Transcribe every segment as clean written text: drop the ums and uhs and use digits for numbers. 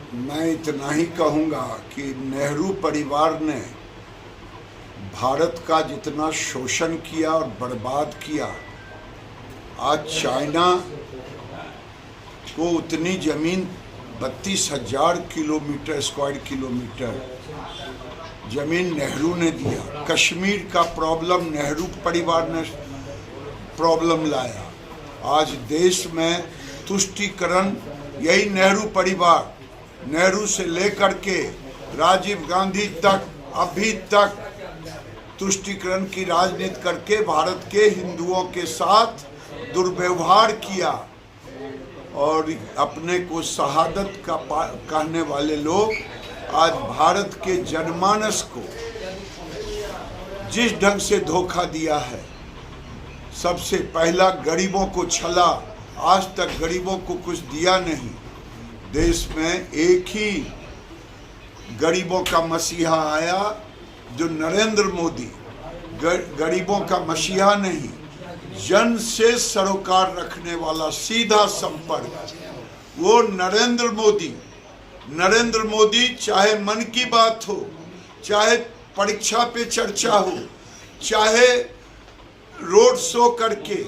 मैं इतना ही कहूँगा कि नेहरू परिवार ने भारत का जितना शोषण किया और बर्बाद किया, आज चाइना को उतनी ज़मीन 32,000 किलोमीटर स्क्वायर किलोमीटर ज़मीन नेहरू ने दिया। कश्मीर का प्रॉब्लम नेहरू परिवार ने प्रॉब्लम लाया। आज देश में तुष्टीकरण यही नेहरू परिवार, नेहरू से लेकर के राजीव गांधी तक अभी तक तुष्टीकरण की राजनीति करके भारत के हिंदुओं के साथ दुर्व्यवहार किया और अपने को शहादत का कहने वाले लोग आज भारत के जनमानस को जिस ढंग से धोखा दिया है, सबसे पहला गरीबों को छला, आज तक गरीबों को कुछ दिया नहीं। देश में एक ही गरीबों का मसीहा आया जो नरेंद्र मोदी, गरीबों का मसीहा नहीं, जन से सरोकार रखने वाला सीधा संपर्क, वो नरेंद्र मोदी चाहे मन की बात हो, चाहे परीक्षा पे चर्चा हो, चाहे रोड शो करके,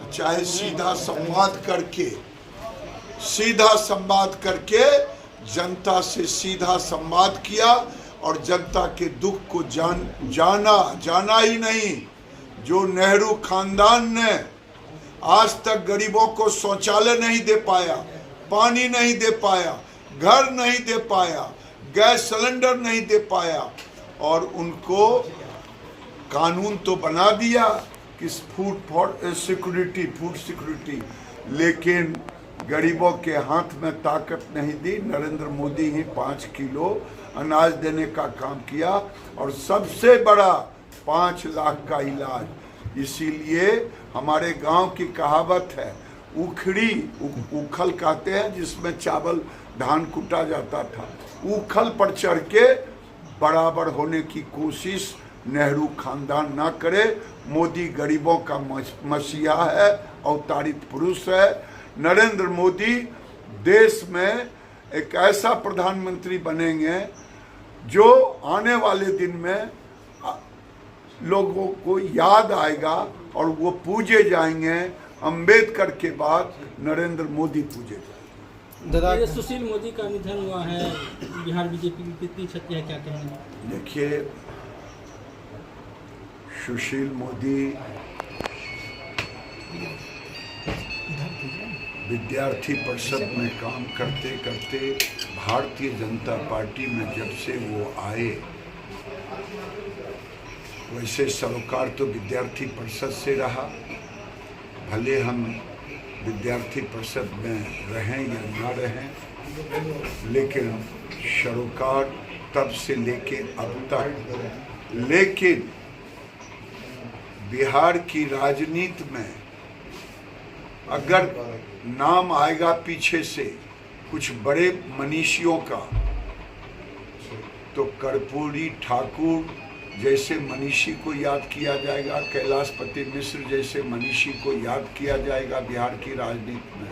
चाहे सीधा संवाद करके जनता से सीधा संवाद किया और जनता के दुख को जाना ही नहीं। जो नेहरू खानदान ने आज तक गरीबों को शौचालय नहीं दे पाया, पानी नहीं दे पाया, घर नहीं दे पाया, गैस सिलेंडर नहीं दे पाया, और उनको कानून तो बना दिया कि फूड सिक्योरिटी, लेकिन गरीबों के हाथ में ताकत नहीं दी। नरेंद्र मोदी ही 5 किलो अनाज देने का काम किया और सबसे बड़ा 5 लाख का इलाज। इसीलिए हमारे गांव की कहावत है, उखल कहते हैं जिसमें चावल धान कूटा जाता था, उखल पर चढ़ के बराबर होने की कोशिश नेहरू खानदान ना करे। मोदी गरीबों का मसीहा है, अवतारित पुरुष है। नरेंद्र मोदी देश में एक ऐसा प्रधानमंत्री बनेंगे जो आने वाले दिन में लोगों को याद आएगा और वो पूजे जाएंगे। अंबेडकर के बाद नरेंद्र मोदी पूजे जाएंगे। दादा, सुशील मोदी का निधन हुआ है, बिहार बीजेपी की कितनी क्षति है, क्या कहेंगे? देखिए, सुशील मोदी विद्यार्थी परिषद में काम करते करते भारतीय जनता पार्टी में जब से वो आए, वैसे सरोकार तो विद्यार्थी परिषद से रहा। भले हम विद्यार्थी परिषद में रहें या ना रहें, लेकिन सरोकार तब से लेके अब तक। लेकिन बिहार की राजनीति में अगर नाम आएगा पीछे से कुछ बड़े मनीषियों का, तो कर्पूरी ठाकुर जैसे मनीषी को याद किया जाएगा, कैलाशपति मिश्र जैसे मनीषी को याद किया जाएगा बिहार की राजनीति में,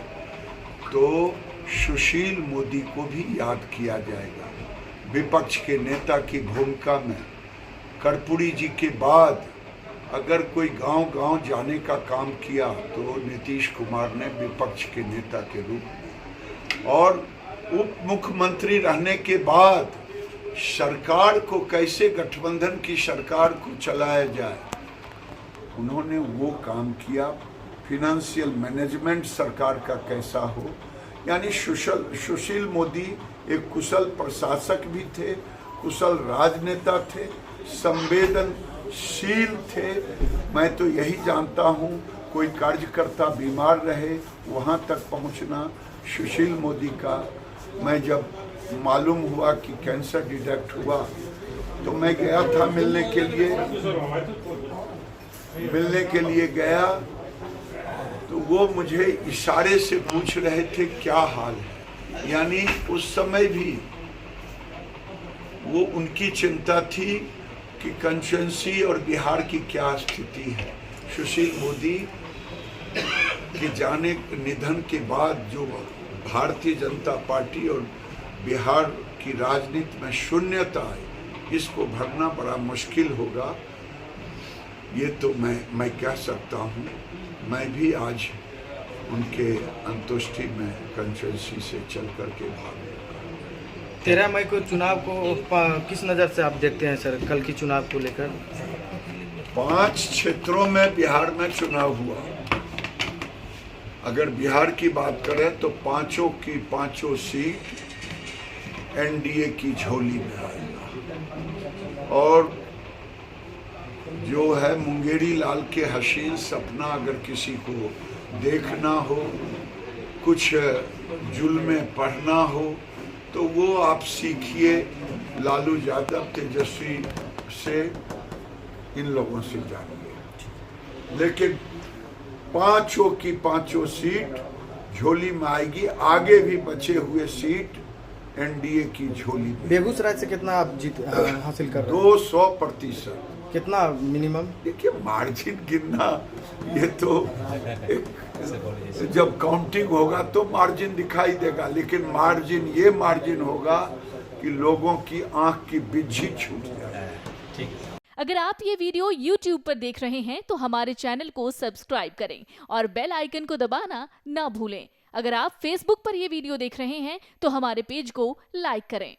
तो सुशील मोदी को भी याद किया जाएगा। विपक्ष के नेता की भूमिका में कर्पूरी जी के बाद अगर कोई गांव-गांव जाने का काम किया तो नीतीश कुमार ने विपक्ष के नेता के रूप में, और उप मुख्यमंत्री रहने के बाद सरकार को कैसे गठबंधन की सरकार को चलाया जाए, उन्होंने वो काम किया। फिनेंशियल मैनेजमेंट सरकार का कैसा हो, यानी सुशील मोदी एक कुशल प्रशासक भी थे, कुशल राजनेता थे, संवेदनशील थे। मैं तो यही जानता हूँ, कोई कार्यकर्ता बीमार रहे वहाँ तक पहुँचना सुशील मोदी का। मैं जब मालूम हुआ कि कैंसर डिटेक्ट हुआ तो मैं गया था मिलने के लिए गया, तो वो मुझे इशारे से पूछ रहे थे क्या हाल है। यानी उस समय भी वो उनकी चिंता थी कि कंस्टिट्यूंसी और बिहार की क्या स्थिति है। सुशील मोदी के निधन के बाद जो भारतीय जनता पार्टी और बिहार की राजनीति में शून्यता है, इसको भरना बड़ा मुश्किल होगा। ये तो मैं कह सकता हूँ। मैं भी आज उनके अंतुष्टि में कंस्टिट्यूंसी से चल करके भाग लूँगा। 13 मई को चुनाव को किस नज़र से आप देखते हैं सर, कल की चुनाव को लेकर? 5 क्षेत्रों में बिहार में चुनाव हुआ। अगर बिहार की बात करें तो पांचों की पांचों सीट एनडीए की झोली में आएगा। और जो है मुंगेरी लाल के हसीन सपना अगर किसी को देखना हो, कुछ जुल्में पढ़ना हो, तो वो आप सीखिए लालू यादव, तेजस्वी से, इन लोगों से जानिए। लेकिन पांचों की पांचों सीट झोली में आएगी। आगे भी बचे हुए सीट एनडीए की झोली में। बेगूसराय से कितना आप हासिल कर रहे हैं? 200%। कितना मिनिमम? देखिए, मार्जिन गिनना ये तो जब काउंटिंग होगा तो मार्जिन दिखाई देगा, लेकिन ये मार्जिन होगा कि लोगों की आंख की बिज्जी छूट जाए। अगर आप ये वीडियो YouTube पर देख रहे हैं तो हमारे चैनल को सब्सक्राइब करें और बेल आइकन को दबाना ना भूलें। अगर आप Facebook पर ये वीडियो देख रहे हैं तो हमारे पेज को लाइक करें।